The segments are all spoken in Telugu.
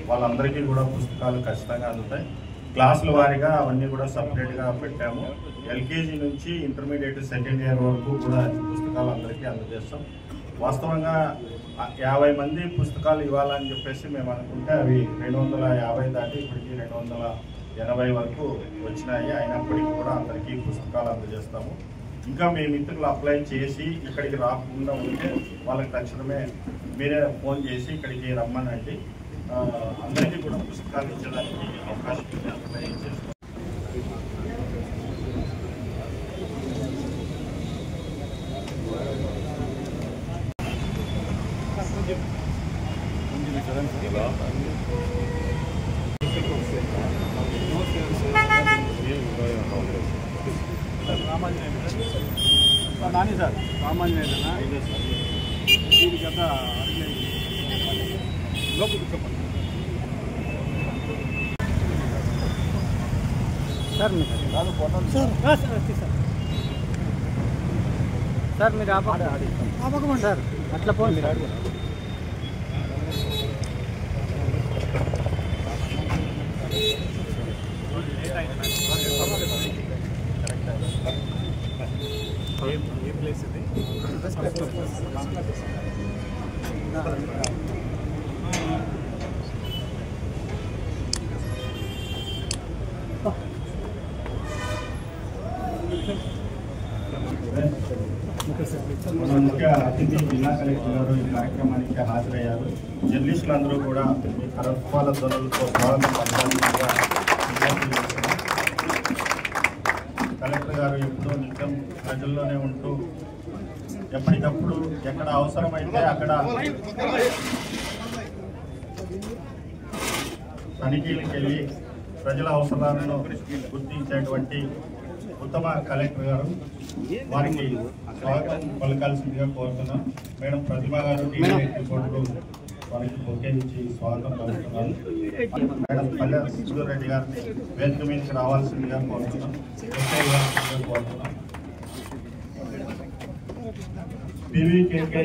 వాళ్ళందరికీ కూడా పుస్తకాలు ఖచ్చితంగా అందుతాయి. క్లాసుల వారీగా అవన్నీ కూడా సపరేట్గా పెట్టాము. ఎల్కేజీ నుంచి ఇంటర్మీడియట్ సెకండ్ ఇయర్ వరకు కూడా పుస్తకాలు అందరికీ అందజేస్తాం. వాస్తవంగా 50 మంది పుస్తకాలు ఇవ్వాలని చెప్పేసి మేము అనుకుంటే అవి 250 దాటి ఇప్పటికీ 280 వరకు వచ్చినాయి. అయినప్పటికీ కూడా అందరికీ పుస్తకాలు అందజేస్తాము. ఇంకా మీ మిత్రులు అప్లై చేసి ఇక్కడికి రాకుండా ఉంటే వాళ్ళకి తక్షణమే మీరే ఫోన్ చేసి ఇక్కడికి రమ్మనండి. అందరికీ కూడా పుస్తకాలు ఇచ్చడానికి అవకాశం ఉంది. అప్లై చేసుకోండి. నాని సార్ రామాంజనేయనా దీని గత లోపు చెప్పండి సార్. సార్ మీరు ఆపకమండి సార్, అట్లా పోండి సార్. ఏ ప్లేస్ ఇది? ముఖ్య అతిథి జిల్లా కలెక్టర్ గారు ఈ కార్యక్రమానికి హాజరయ్యారు. జర్నలిస్టులు అందరూ కూడా మీ కరత్వాల ధ్వనులతో స్వాగతం పలకాల్సిందిగా కలెక్టర్ గారు ఎప్పుడూ నిత్యం ప్రజల్లోనే ఉంటూ ఎప్పటికప్పుడు ఎక్కడ అవసరమైతే అక్కడ తనిఖీలకు వెళ్ళి ప్రజల అవసరాలను గుర్తించేటువంటి ఉత్తమ కలెక్టర్ గారు. వారికి స్వాగతం పలకాల్సిందిగా కోరుతున్నాం. మేడం ప్రతిభ గారు రిపోర్టులు వారికి బొకే ఇచ్చి స్వాగతం పలుకుతున్నారు. మేడం పల్లె రెడ్డి గారిని వేదిక మీదకి రావాల్సిందిగా కోరుతున్నాం. కోరుతున్నాం. పివికేకే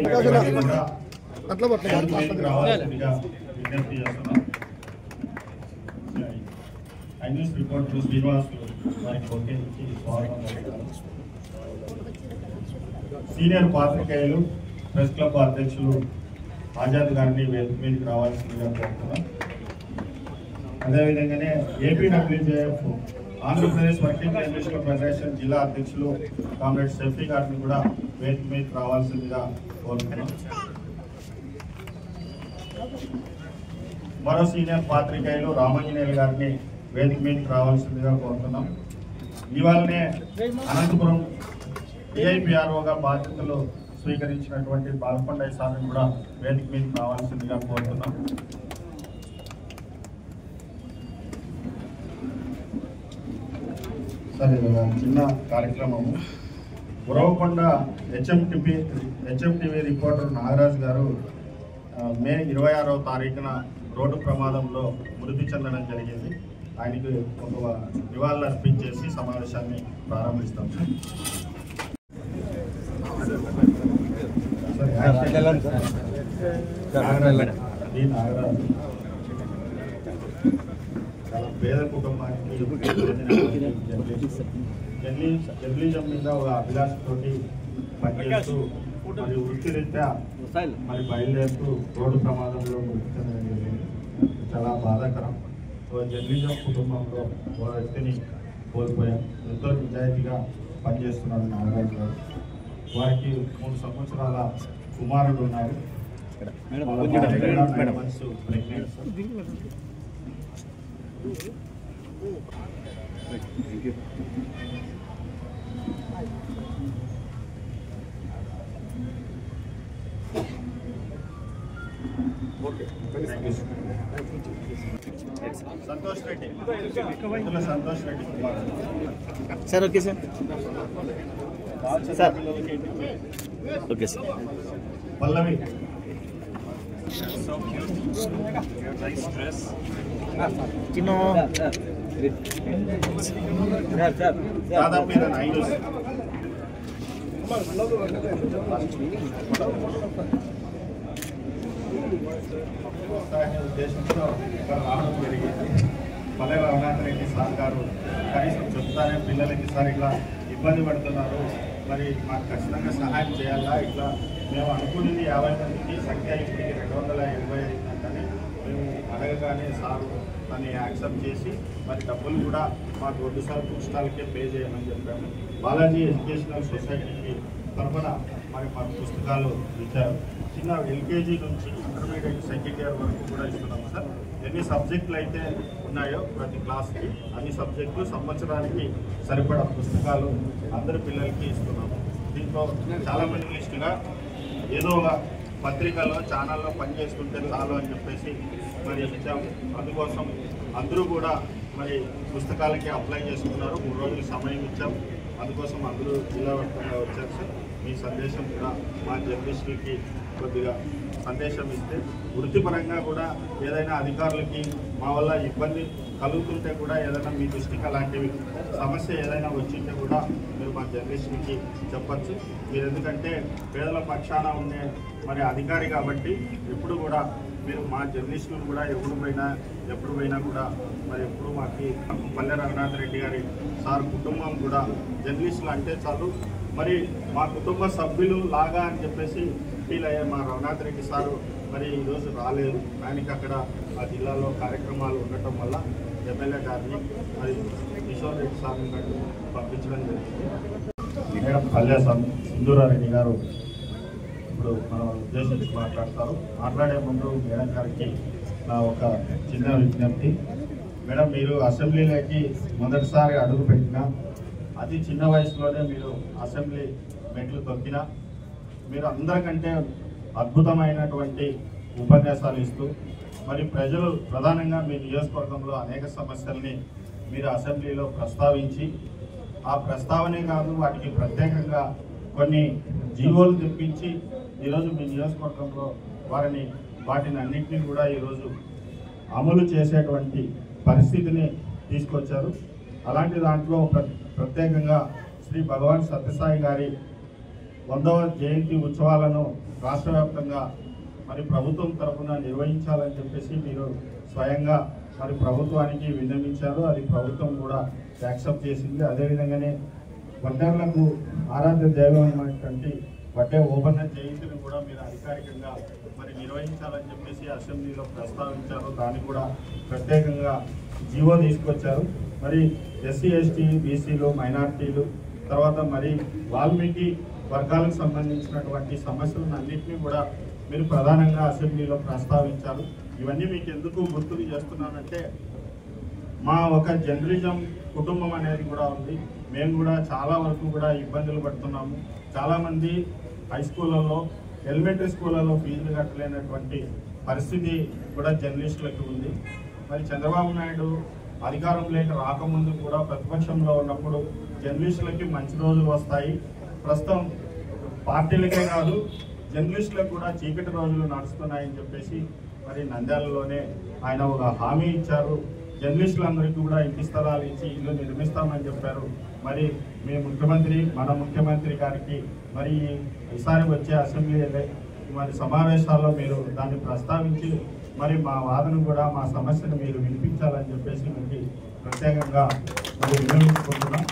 రావాల్సిందిగా విజ్ఞప్తి చేస్తున్నాం. ఐన్యూస్ రిపోర్టర్ శ్రీనివాస్ వారికి బొకే ఇచ్చి స్వాగతం పలుకుతున్నారు. సీనియర్ పాత్రికేయులు ప్రెస్ క్లబ్ అధ్యక్షులు ఆజాద్ గారిని వేదిక మీదకి రావాల్సిందిగా కోరుతున్నాం. అదేవిధంగానే ఏపీడబ్ల్యూజేఎఫ్ ఆంధ్రప్రదేశ్ వర్కింగ్ జర్నలిస్టుల ఫెడరేషన్ జిల్లా అధ్యక్షులు కామ్రేడ్ షఫీ గారిని కూడా వేదిక మీదకి రావాల్సిందిగా కోరుతున్నాం. మరో సీనియర్ పాత్రికేయులు రామాంజనేయులు గారిని వేదిక మీదకి రావాల్సిందిగా కోరుతున్నాం. ఇవాళనే అనంతపురం ఏఐపిఆర్ఓగా బాధ్యతలు స్వీకరించినటువంటి బాలకొండయ్య సార్ని కూడా వేదిక మీదకి రావాల్సిందిగా కోరుతున్నాం. సరే, చిన్న కార్యక్రమము. ఉరవకొండ హెచ్ఎంటీవీ రిపోర్టర్ నాగరాజు గారు మే 26వ తారీఖున రోడ్డు ప్రమాదంలో మృతి చెందడం జరిగింది. ఆయనకి ఒక నివాళులు అర్పించేసి సమావేశాన్ని ప్రారంభిస్తాం. నాగరాజు చాలా పేద కుటుంబానికి జర్నలిజం మీద ఒక అభిలాషతోటి పనిచేస్తూ మరియు వృత్తిరీత్యా మరి బయలుదేరుతూ రోడ్డు ప్రమాదంలో మృతి చెందడం జరిగింది. చాలా బాధాకరం. జర్నలిజం కుటుంబంలో ఒక వ్యక్తిని కోల్పోయాం. ఎంతో నిజాయితీగా పనిచేస్తున్నారు నాగరాజు గారు. వారికి 3 సంవత్సరాల కుమారుడు ఉన్నారు. Santosh Reddy Santosh Reddy sir okay sir sir okay sir Pallavi చిన్న దాదాపు మీద 5 ఉద్దేశంతో రావడం జరిగింది. పల్లె రఘునాథ్ రెడ్డి సార్ గారు కనీసం చెప్తానే పిల్లలకి సార్ ఇట్లా ఇబ్బంది పడుతున్నారు, మరి మాకు ఖచ్చితంగా సహాయం చేయాలా, ఇట్లా మేము అనుకున్నది 50 మందికి సంఖ్య ఇప్పటికి 280 అయిందంటని మేము అడగగానే సార్ దాన్ని యాక్సెప్ట్ చేసి మరి డబ్బులు కూడా మా రోడ్డు సార్ బుక్ స్టాల్కే పే చేయమని చెప్పాము. బాలాజీ ఎడ్యుకేషనల్ సొసైటీకి తరఫున మరి మాకు పుస్తకాలు ఇచ్చారు. చిన్న ఎల్కేజీ నుంచి ఇంటర్మీడియట్ సెకండ్ ఇయర్ వరకు కూడా ఇస్తున్నాము సార్. ఎన్ని సబ్జెక్టులు అయితే ఉన్నాయో ప్రతి క్లాస్కి అన్ని సబ్జెక్టులు సంవత్సరానికి సరిపడా పుస్తకాలు అందరి పిల్లలకి ఇస్తున్నాము. దీంట్లో చాలామంది లిస్టుగా ఏదో ఒక పత్రికల్లో ఛానల్లో పనిచేస్తుంటే చాలు అని చెప్పేసి మరి ఇచ్చాము. అందుకోసం అందరూ కూడా మరి పుస్తకాలకి అప్లై చేసుకున్నారు. 3 రోజులు సమయం ఇచ్చాము. అందుకోసం అందరూ జిల్లా వ్యాప్తంగా వచ్చారు సార్. మీ సందేశం కూడా మా జర్నలిస్టులకి కొద్దిగా సందేశం ఇస్తే వృత్తిపరంగా కూడా ఏదైనా అధికారులకి మా వల్ల ఇబ్బంది కలుగుతుంటే కూడా ఏదైనా మీ దృష్టికి అలాంటివి సమస్య ఏదైనా వచ్చింటే కూడా మీరు మా జర్నలిస్టులకి చెప్పచ్చు. మీరు ఎందుకంటే పేదల పక్షాన ఉండే మరి అధికారి కాబట్టి ఎప్పుడు కూడా మీరు మా జర్నలిస్టులు కూడా ఎప్పుడు పోయినా కూడా మరి ఎప్పుడు మాకు పల్లె రఘునాథ్ రెడ్డి గారి సార్ కుటుంబం కూడా జర్నలిస్టులు అంటే చాలు మరి మా కుటుంబ సభ్యులు లాగా అని చెప్పేసి ఫీల్ అయ్యే మా రఘునాథ్ రెడ్డి సారు మరి ఈరోజు రాలేదు. ఆయనకి అక్కడ ఆ జిల్లాలో కార్యక్రమాలు ఉండటం వల్ల ఎమ్మెల్యే గారిని మరి కిషోర్ రెడ్డి సార్ని పంపించడం జరిగింది. మేడం పల్లె సింధూరారెడ్డి గారు ఇప్పుడు మనం ఉద్దేశించి మాట్లాడే ముందు మేడం గారికి నా ఒక చిన్న విజ్ఞప్తి. మేడం, మీరు అసెంబ్లీలోకి మొదటిసారి అడుగు పెట్టినా అతి చిన్న వయసులోనే మీరు అసెంబ్లీ మెట్లు తొక్కినా మీరు అందరికంటే అద్భుతమైనటువంటి ఉపన్యాసాలు ఇస్తూ మరి ప్రజలు ప్రధానంగా మీ నియోజకవర్గంలో అనేక సమస్యల్ని మీరు అసెంబ్లీలో ప్రస్తావించి ఆ ప్రస్తావనే కాదు వాటికి ప్రత్యేకంగా కొన్ని జీవోలు తెప్పించి ఈరోజు మీ నియోజకవర్గంలో వాటిని అన్నింటినీ కూడా ఈరోజు అమలు చేసేటువంటి పరిస్థితిని తీసుకొచ్చారు. అలాంటి దాంట్లో ప్రత్యేకంగా శ్రీ భగవాన్ సత్యసాయి గారి 100వ జయంతి ఉత్సవాలను రాష్ట్ర వ్యాప్తంగా మరి ప్రభుత్వం తరఫున నిర్వహించాలని చెప్పేసి మీరు స్వయంగా మరి ప్రభుత్వానికి విన్నవించారు. అది ప్రభుత్వం కూడా యాక్సెప్ట్ చేసింది. అదేవిధంగానే వడ్డర్లకు ఆరాధ్య దైవమైనటువంటి వడ్డే ఓపెన్ జయంతిని కూడా మీరు అధికారికంగా మరి నిర్వహించాలని చెప్పేసి అసెంబ్లీలో ప్రస్తావించారు. దాన్ని కూడా ప్రత్యేకంగా జీవో తీసుకొచ్చారు. మరి ఎస్సీ ఎస్టీ బీసీలు మైనార్టీలు తర్వాత మరి వాల్మీకి వర్గాలకు సంబంధించినటువంటి సమస్యలను అన్నింటినీ కూడా మీరు ప్రధానంగా అసెంబ్లీలో ప్రస్తావించారు. ఇవన్నీ మీకు ఎందుకు గుర్తులు చేస్తున్నానంటే మా ఒక జర్నలిజం కుటుంబం అనేది కూడా ఉంది. మేము కూడా చాలా వరకు కూడా ఇబ్బందులు పడుతున్నాము. చాలామంది హై స్కూళ్ళల్లో ఎలిమెంటరీ స్కూళ్ళలో ఫీజులు కట్టలేనటువంటి పరిస్థితి కూడా జర్నలిస్టులకు ఉంది. మరి చంద్రబాబు నాయుడు అధికారంలోకి రాకముందు కూడా ప్రతిపక్షంలో ఉన్నప్పుడు జర్నలిస్టులకి మంచి రోజులు వస్తాయి, ప్రస్తుతం పార్టీలకే కాదు జర్నలిస్టులకు కూడా చీకటి రోజులు నడుస్తున్నాయని చెప్పేసి మరి నంద్యాలలోనే ఆయన ఒక హామీ ఇచ్చారు. జర్నలిస్టులందరికీ కూడా ఇంటి స్థలాలు ఇచ్చి ఇల్లు నిర్మిస్తామని చెప్పారు. మరి మన ముఖ్యమంత్రి గారికి మరి ఈసారి వచ్చే అసెంబ్లీ మరి సమావేశాల్లో మీరు దాన్ని ప్రస్తావించి మరి మా వాదన కూడా మా సమస్యను మీరు వినిపించాలని చెప్పేసి మీకు ప్రత్యేకంగా మరి వినియోగించుకుంటున్నాం.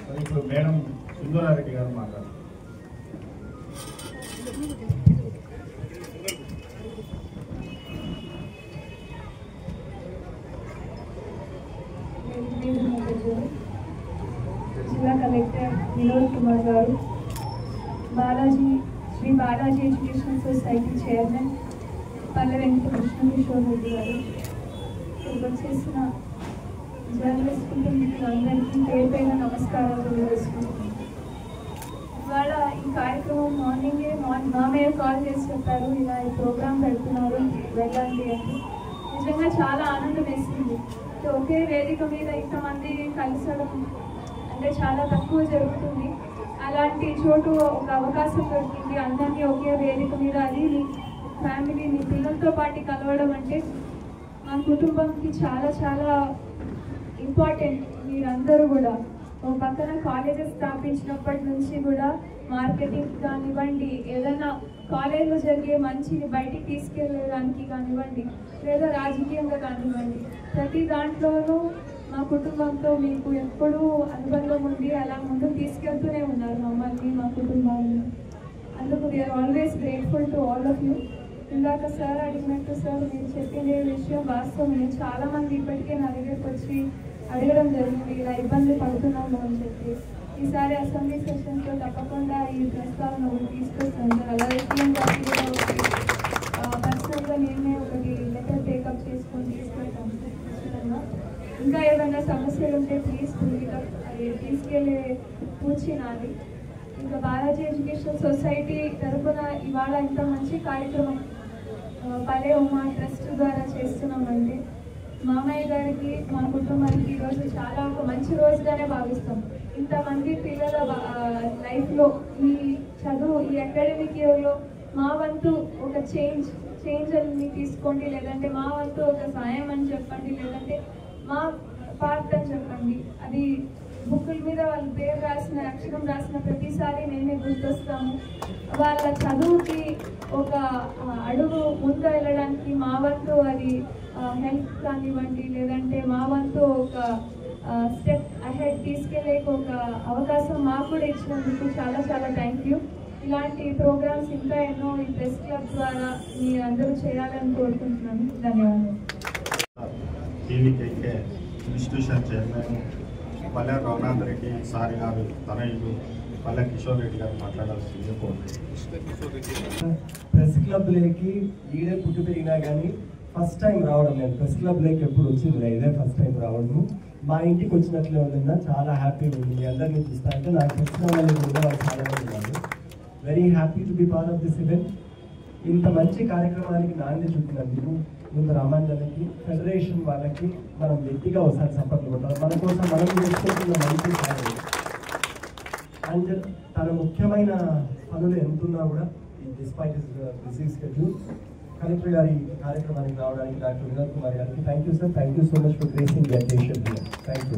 మరి ఇప్పుడు మేడం సింధూరారెడ్డి గారు మాట్లాడారు. జిల్లా collector Vinod Kumar garu, Shri Balaji educational society chairman Palle Venkata Krishna Kishore Reddy గారు, వచ్చేసిన జర్నలిస్ట్ కుటుంబీకులందరికీ పేరు పైన నమస్కారాలు తెలియజేసుకుంటున్నాను. ఇవాళ ఈ కార్యక్రమం మార్నింగే మామయ్య కాల్ చేసి చెప్పారు, ఇలా ఈ ప్రోగ్రామ్ పెడుతున్నారు వెళ్ళండి అని. నిజంగా చాలా ఆనందం వేసింది. ఒకే వేదిక మీద ఇంతమంది కలిసడం అంటే చాలా తక్కువ జరుగుతుంది. అలాంటి చోటు ఒక అవకాశం దొరికింది, అందరినీ ఒకే వేదిక మీద, అది ఫ్యామిలీని పిల్లలతో పాటు కలవడం అంటే మా కుటుంబంకి చాలా చాలా ఇంపార్టెంట్. మీరందరూ కూడా ఒక పక్కన కాలేజెస్ స్థాపించినప్పటి నుంచి కూడా మార్కెటింగ్ కానివ్వండి, ఏదైనా కాలేజ్లో జరిగే మంచిని బయటికి తీసుకెళ్ళడానికి కానివ్వండి, లేదా రాజకీయంగా కానివ్వండి, ప్రతి దాంట్లోనూ మా కుటుంబంతో మీకు ఎప్పుడూ అనుబంధం ఉంది. అలా ముందుకు తీసుకెళ్తూనే ఉన్నారు మమ్మల్ని, మా కుటుంబాన్ని. అందుకు we're always grateful to all of you. ఇందాక సార్ అడిగినట్టు సార్ మీరు చెప్పిన విషయం వాస్తవం. చాలామంది ఇప్పటికే నా దగ్గరకు వచ్చి అడగడం జరిగింది, ఇలా ఇబ్బంది పడుతున్నాము అని చెప్పి. ఈసారి అసెంబ్లీ సెషన్స్లో తప్పకుండా ఈ ప్రస్తావన ఒకటి తీసుకొస్తాను సార్. అలాగే సీఎం గారికి కూడా ఒకటి పర్సనల్గా నేనే ఒకటి లెటర్ టేకప్ చేసుకొని తీసుకెళ్తాను సార్ ఖచ్చితంగా. ఇంకా ఏదైనా సమస్యలు ఉంటే ప్లీజ్ అది తీసుకెళ్ళే పూచి నాది. ఇంకా బాలాజీ ఎడ్యుకేషన్ సొసైటీ తరఫున ఇవాళ ఇంత మంచి కార్యక్రమం పల్లె ఉమా ట్రస్ట్ ద్వారా చేస్తున్నామంటే మామయ్య గారికి, మా కుటుంబానికి ఈరోజు చాలా ఒక మంచి రోజుగానే భావిస్తాం. ఇంతమంది పిల్లల లైఫ్లో ఈ చదువు, ఈ అకాడమిక్ ఇయర్లో మా వంతు ఒక చేంజ్ అని తీసుకోండి, లేదంటే మా వంతు ఒక సాయం అని చెప్పండి, లేదంటే మా పార్ట్ అని చెప్పండి. అది బుక్కుల మీద వాళ్ళ పేరు రాసిన, అక్షరం రాసిన ప్రతిసారి నేనే గుర్తొస్తాము. వాళ్ళ చదువుకి ఒక అడుగు ముందు వెళ్ళడానికి మా వంతు అది హెల్ప్ కానివ్వండి, లేదంటే మా వంతు ఒక స్టెప్ అహెడ్ తీసుకెళ్ళే ఒక అవకాశం మాకు కూడా ఇచ్చినందుకు చాలా చాలా థ్యాంక్ యూ. ఇలాంటి ప్రోగ్రామ్స్ ఇంకా ఎన్నో ఈ ప్రెస్ క్లబ్ ద్వారా మీరు అందరూ చేయాలని కోరుకుంటున్నాను. ధన్యవాదాలు. TVK institution chairman Palle Raghunath Reddy sir గారు, తనయుడు పల్లె కిషోర్ రెడ్డి గారు మాట్లాడాల్సింది కోరుతున్నాను. ప్రెస్ క్లబ్లోకి ఈడే పుట్టి పెరిగినా కానీ ఫస్ట్ టైం రావడం, నేను ప్రెస్ క్లబ్లోకి ఎప్పుడు వచ్చింది ఇదే ఫస్ట్ టైం రావడము. మా ఇంటికి వచ్చినట్లే ఉందన్నా, చాలా హ్యాపీగా ఉంది. మీ అందరినీ చూస్తా అంటే నాకు తెలిసిన వాళ్ళు కూడా వాళ్ళు చాలా మంది ఉన్నారు. Very happy to be part of this event. ఇంత మంచి కార్యక్రమానికి నాంది చూపినందుకు ముందు రామాంజనకి, ఫెడరేషన్ వాళ్ళకి మనం గట్టిగా ఒకసారి సపోర్ట్లు కొట్టాలి. మన కోసం మనం చేసుకుంటున్న మంచి కార్యం. అండ్ తన ముఖ్యమైన పనులు ఎంతున్నా కూడా despite his busy schedule collector గారి కార్యక్రమానికి రావడానికి డాక్టర్ వినోద్ కుమార్ గారికి thank you sir. Thank you so much for gracing the occasion. Thank you.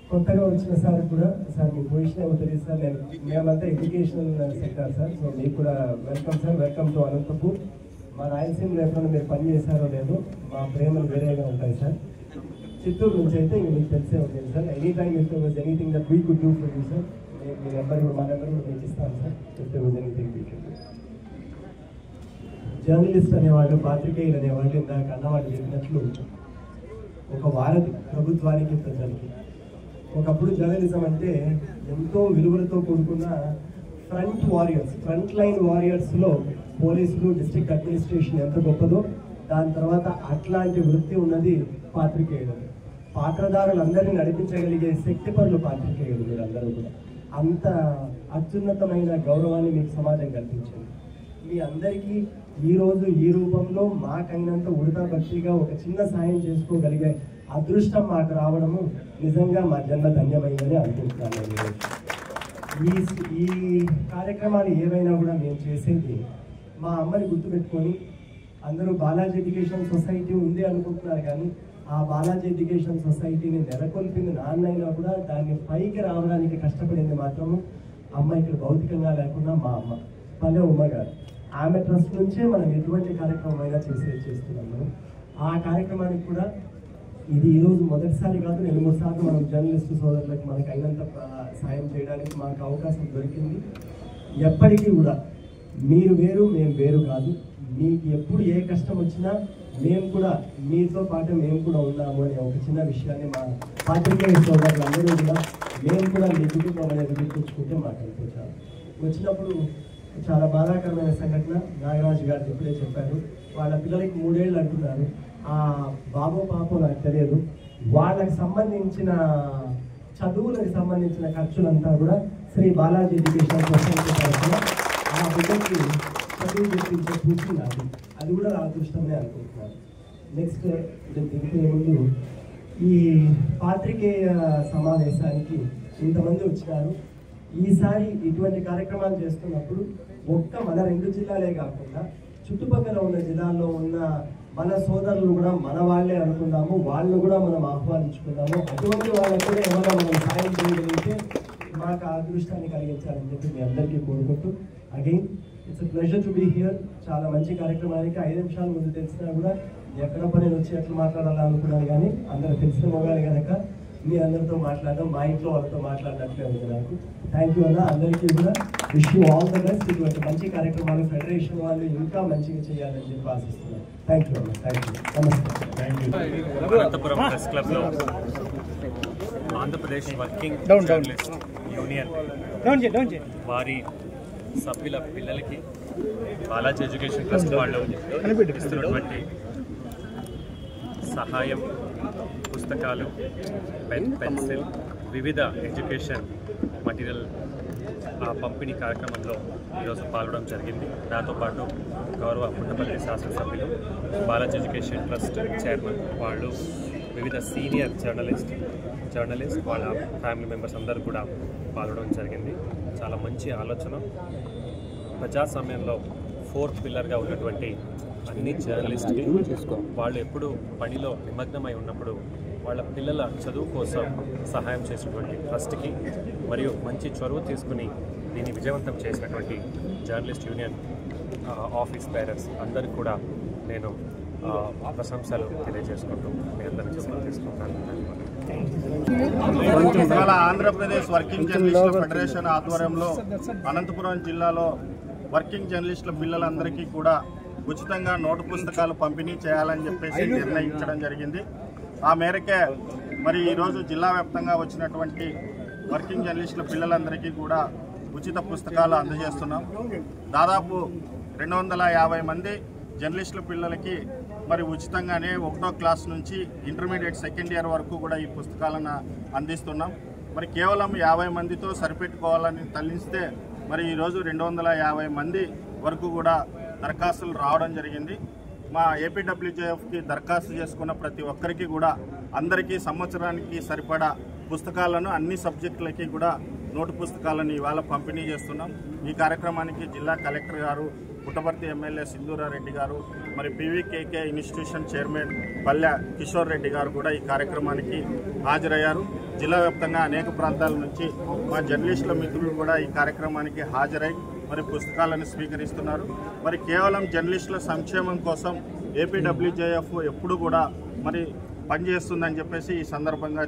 కొత్తగా వచ్చిన సార్ కూడా, సార్ మీ పొజిషన్ ఏమో తెలియదు సార్. మేమంతా ఎడ్యుకేషనల్ సెక్టర్ సార్, సో మీకు కూడా welcome sir. Welcome to Anantapur. మా రాయలసీమలో ఎప్పుడైనా మీరు పని చేశారో లేదో, మా ప్రేమలు వేరేగా ఉంటాయి సార్. చిత్తూరు నుంచి అయితే ఇంక మీకు తెలిసే ఉంటుంది sir. Any time if there was anything that we could do for you sir, మీ నెంబర్ కూడా, మా నెంబర్ కూడా మీకు ఇస్తాను sir. If there was anything we can do. Journalist అనేవాళ్ళు, పాత్రికేయులు అనేవాళ్ళు ఇందాక అన్నవాళ్ళు చెప్పినట్లు ఒక వారధి ప్రభుత్వానికి, ప్రజలకి. ఒకప్పుడు జర్నలిజం అంటే ఎంతో విలువలతో కూడుకున్న ఫ్రంట్ వారియర్స్, ఫ్రంట్ లైన్ వారియర్స్లో పోలీసులు, డిస్ట్రిక్ట్ అడ్మినిస్ట్రేషన్ ఎంత గొప్పదో, దాని తర్వాత అట్లాంటి వృత్తి ఉన్నది పాత్రికేయులు. పాత్రధారులందరినీ నడిపించగలిగే శక్తిపరులు పాత్రికేయులు. మీరందరూ కూడా అంత అత్యున్నతమైన గౌరవాన్ని మీకు సమాజం కల్పించింది. మీ అందరికీ ఈరోజు ఈ రూపంలో మాకైనంత ఉడతా భక్తిగా ఒక చిన్న సాయం చేసుకోగలిగే అదృష్టం మాకు రావడము నిజంగా మా జన్మ ధన్యమైందని అనుకుంటున్నాను. ఈ కార్యక్రమాలు ఏవైనా కూడా మేము చేసేది మా అమ్మని గుర్తుపెట్టుకొని, అందరూ బాలాజీ ఎడ్యుకేషన్ సొసైటీ ఉంది అనుకుంటున్నారు కానీ ఆ బాలాజీ ఎడ్యుకేషన్ సొసైటీని నెలకొల్పింది నాన్నైనా కూడా దాన్ని పైకి రావడానికి కష్టపడింది మాత్రము అమ్మ. ఇక్కడ భౌతికంగా లేకుండా మా అమ్మ పల్లె ఉమ్మ గారు. ఆమె ట్రస్ట్ నుంచే మనం ఎటువంటి కార్యక్రమం అయినా చేస్తున్నాం మనం. ఆ కార్యక్రమానికి కూడా ఇది ఈరోజు మొదటిసారి కాదు, 2-3 సార్లు మనం జర్నలిస్టు సోదరులకి మనకు అయినంత సాయం చేయడానికి మాకు అవకాశం దొరికింది. ఎప్పటికీ కూడా మీరు వేరు, మేము వేరు కాదు. మీకు ఎప్పుడు ఏ కష్టం వచ్చినా మేము కూడా మీతో పాటు మేము కూడా ఉన్నాము అనే ఒక చిన్న విషయాన్ని మా పాత్రికేయ సోదరులందరూ కూడా మేము కూడా మీ కుటుంబం అనేది గుర్తుంచుకుంటే మాకు అనిపించాలి. వచ్చినప్పుడు చాలా బాధాకరమైన సంఘటన నాగరాజు గారు ఇప్పుడే చెప్పారు. వాళ్ళ పిల్లలకి 3 ఏళ్ళు అంటున్నారు. ఆ బాబో పాపో నాకు తెలియదు. వాళ్ళకి సంబంధించిన చదువులకు సంబంధించిన ఖర్చులంతా కూడా శ్రీ బాలాజీ ఎడ్యుకేషన్ సొసైటీ తరఫున ఆ బిడ్డకి చదువు చెప్పించే పూర్తి నాది. అది కూడా నా అదృష్టమే అనుకుంటున్నాను. నెక్స్ట్ నేను దిగిపోయే ముందు ఈ పాత్రికేయ సమావేశానికి ఇంతమంది వచ్చినారు. ఈసారి ఇటువంటి కార్యక్రమాలు చేస్తున్నప్పుడు మన 2 జిల్లాలే కాకుండా చుట్టుపక్కల ఉన్న జిల్లాల్లో ఉన్న మన సోదరులు కూడా మన వాళ్ళే అనుకున్నాము, వాళ్ళు కూడా మనం ఆహ్వానించుకున్నాము. అటువంటి వాళ్ళకు కూడా ఏమైనా మనం సాయం చేయగలిగితే మాకు ఆ అదృష్టాన్ని కలిగించాలని చెప్పి మీ అందరికీ కోరుకుంటూ again it's a pleasure to be here. చాలా మంచి కార్యక్రమానికి 5 నిమిషాల ముందు తెలిసినా కూడా ఎక్కడ పని వచ్చి ఎట్లా మాట్లాడాలనుకున్నాను, కానీ అందరూ తెలిసిన మొగాలి కనుక మీ అందరితో మాట్లాడడం మా ఇంట్లో వాళ్ళతో మాట్లాడినట్లే ఉంది నాకు. థ్యాంక్ యూ అన్న. అందరికీ కూడా wish you all the best. ఇటువంటి మంచి కార్యక్రమాలు ఫెడరేషన్ వాళ్ళు ఇంకా మంచిగా చేయాలని చెప్పి ఆశిస్తున్నాను. థ్యాంక్ యూ అన్న. Thank you. నమస్తే. అనంతపురం ప్రెస్ క్లబ్లో ఆంధ్రప్రదేశ్ వర్కింగ్ జర్నలిస్ట్ యూనియన్ వారి సభ్యుల పిల్లలకి బాలాజీ ఎడ్యుకేషన్ ట్రస్ట్ వాళ్ళు ఇస్తున్నటువంటి సహాయం, పుస్తకాలు, పెన్సిల్, వివిధ ఎడ్యుకేషన్ మటీరియల్ పంపిణీ కార్యక్రమంలో ఈరోజు పాల్గొనడం జరిగింది. నాతో పాటు గౌరవ పుట్టపర్తి శాసనసభ్యులు, బాలాజీ ఎడ్యుకేషన్ ట్రస్ట్ చైర్మన్ వాళ్ళు, వివిధ సీనియర్ జర్నలిస్ట్ వాళ్ళ ఫ్యామిలీ మెంబర్స్ అందరూ కూడా పాల్గొనడం జరిగింది. చాలా మంచి ఆలోచన. ప్రజాస్వామ్యంలో 4th పిల్లర్గా ఉన్నటువంటి అన్ని జర్నలిస్ట్కి వాళ్ళు ఎప్పుడు పనిలో నిమగ్నమై ఉన్నప్పుడు వాళ్ళ పిల్లల చదువు కోసం సహాయం చేసినటువంటి ట్రస్ట్కి మరియు మంచి చొరవ తీసుకుని దీన్ని విజయవంతం చేసినటువంటి జర్నలిస్ట్ యూనియన్ ఆఫీస్ పేరెంట్స్ అందరికీ కూడా నేను ప్రశంసలు తెలియజేసుకుంటూ మీ అందరినీ తీసుకుంటున్నాను. ఇవాళ ఆంధ్రప్రదేశ్ వర్కింగ్ జర్నలిస్టుల ఫెడరేషన్ ఆధ్వర్యంలో అనంతపురం జిల్లాలో వర్కింగ్ జర్నలిస్టుల పిల్లలందరికీ కూడా ఉచితంగా నోటు పుస్తకాలు పంపిణీ చేయాలని చెప్పేసి నిర్ణయించడం జరిగింది. ఆ మేరకే మరి ఈరోజు జిల్లా వ్యాప్తంగా వచ్చినటువంటి వర్కింగ్ జర్నలిస్టుల పిల్లలందరికీ కూడా ఉచిత పుస్తకాలు అందజేస్తున్నాం. దాదాపు 250 మంది జర్నలిస్టుల పిల్లలకి మరి ఉచితంగానే 1వ క్లాస్ నుంచి ఇంటర్మీడియట్ 2nd ఇయర్ వరకు కూడా ఈ పుస్తకాలను అందిస్తున్నాం. మరి కేవలం 50 మందితో సరిపెట్టుకోవాలని తల్లిస్తే మరి ఈరోజు 250 మంది వరకు కూడా దరఖాస్తులు రావడం జరిగింది. మా ఏపీడబ్ల్యూజేఎఫ్కి దరఖాస్తు చేసుకున్న ప్రతి ఒక్కరికి కూడా అందరికీ సంవత్సరానికి సరిపడా పుస్తకాలను అన్ని సబ్జెక్టులకి కూడా నోటు పుస్తకాలను ఇవాళ పంపిణీ చేస్తున్నాం. ఈ కార్యక్రమానికి జిల్లా కలెక్టర్ గారు, పుట్టపర్తి ఎమ్మెల్యే సింధూరారెడ్డి గారు, మరి పీవీకేకే ఇన్స్టిట్యూషన్ చైర్మన్ పల్లె కిషోర్ రెడ్డి గారు కూడా ఈ కార్యక్రమానికి హాజరయ్యారు. జిల్లా వ్యాప్తంగా అనేక ప్రాంతాల నుంచి మా జర్నలిస్టుల మిత్రులు కూడా ఈ కార్యక్రమానికి హాజరై మరి పుస్తకాలను స్వీకరిస్తున్నారు. మరి కేవలం జర్నలిస్టుల సంక్షేమం కోసం ఏపీడబ్ల్యూజేఎఫ్ ఎప్పుడు కూడా మరి పనిచేస్తుందని చెప్పేసి ఈ సందర్భంగా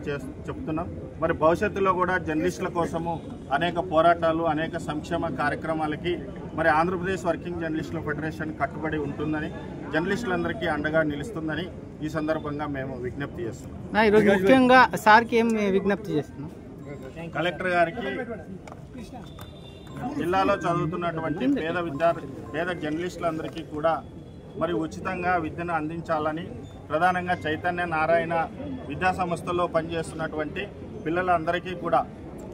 చెప్తున్నాం. మరి భవిష్యత్తులో కూడా జర్నలిస్టుల కోసము అనేక పోరాటాలు, అనేక సంక్షేమ కార్యక్రమాలకి మరి ఆంధ్రప్రదేశ్ వర్కింగ్ జర్నలిస్టుల ఫెడరేషన్ కట్టుబడి ఉంటుందని, జర్నలిస్టులందరికీ అండగా నిలుస్తుందని ఈ సందర్భంగా మేము విజ్ఞప్తి చేస్తున్నాం. ఈరోజు ముఖ్యంగా సార్కి ఏం విజ్ఞప్తి చేస్తున్నాం? కలెక్టర్ గారికి జిల్లాలో చదువుతున్నటువంటి పేద జర్నలిస్టులందరికీ కూడా మరి ఉచితంగా విద్యను అందించాలని, ప్రధానంగా చైతన్య నారాయణ విద్యా సంస్థల్లో పనిచేస్తున్నటువంటి పిల్లలందరికీ కూడా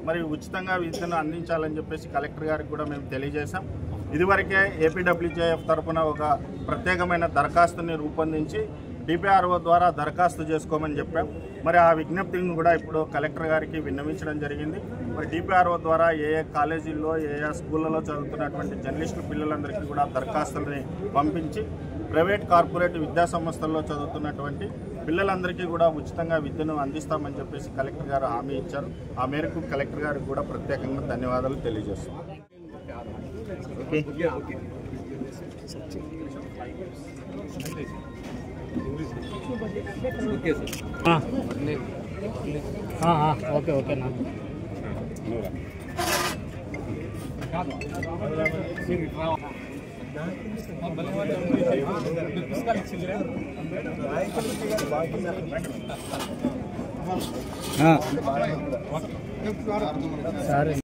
మరి ఉచితంగా విద్యను అందించాలని చెప్పేసి కలెక్టర్ గారికి కూడా మేము తెలియజేశాం. ఇదివరకే ఏపీడబ్ల్యూజేఎఫ్ తరఫున ఒక ప్రత్యేకమైన దరఖాస్తుని రూపొందించి డిపిఆర్ఓ ద్వారా దరఖాస్తు చేసుకోమని చెప్పాం. మరి ఆ విజ్ఞప్తిని కూడా ఇప్పుడు కలెక్టర్ గారికి విన్నవించడం జరిగింది. మరి డిపిఆర్ఓ ద్వారా ఏ కాలేజీల్లో, ఏ స్కూళ్ళలో చదువుతున్నటువంటి జర్నలిస్టుల పిల్లలందరికీ కూడా దరఖాస్తుల్ని పంపించి ప్రైవేట్, కార్పొరేట్ విద్యా సంస్థల్లో చదువుతున్నటువంటి పిల్లలందరికీ కూడా ఉచితంగా విద్యను అందిస్తామని చెప్పేసి కలెక్టర్ గారు హామీ ఇచ్చారు. ఆ మేరకు కలెక్టర్ గారికి కూడా ప్రత్యేకంగా ధన్యవాదాలు తెలియజేస్తున్నాం. ఓకే ఓకేనా. సరే.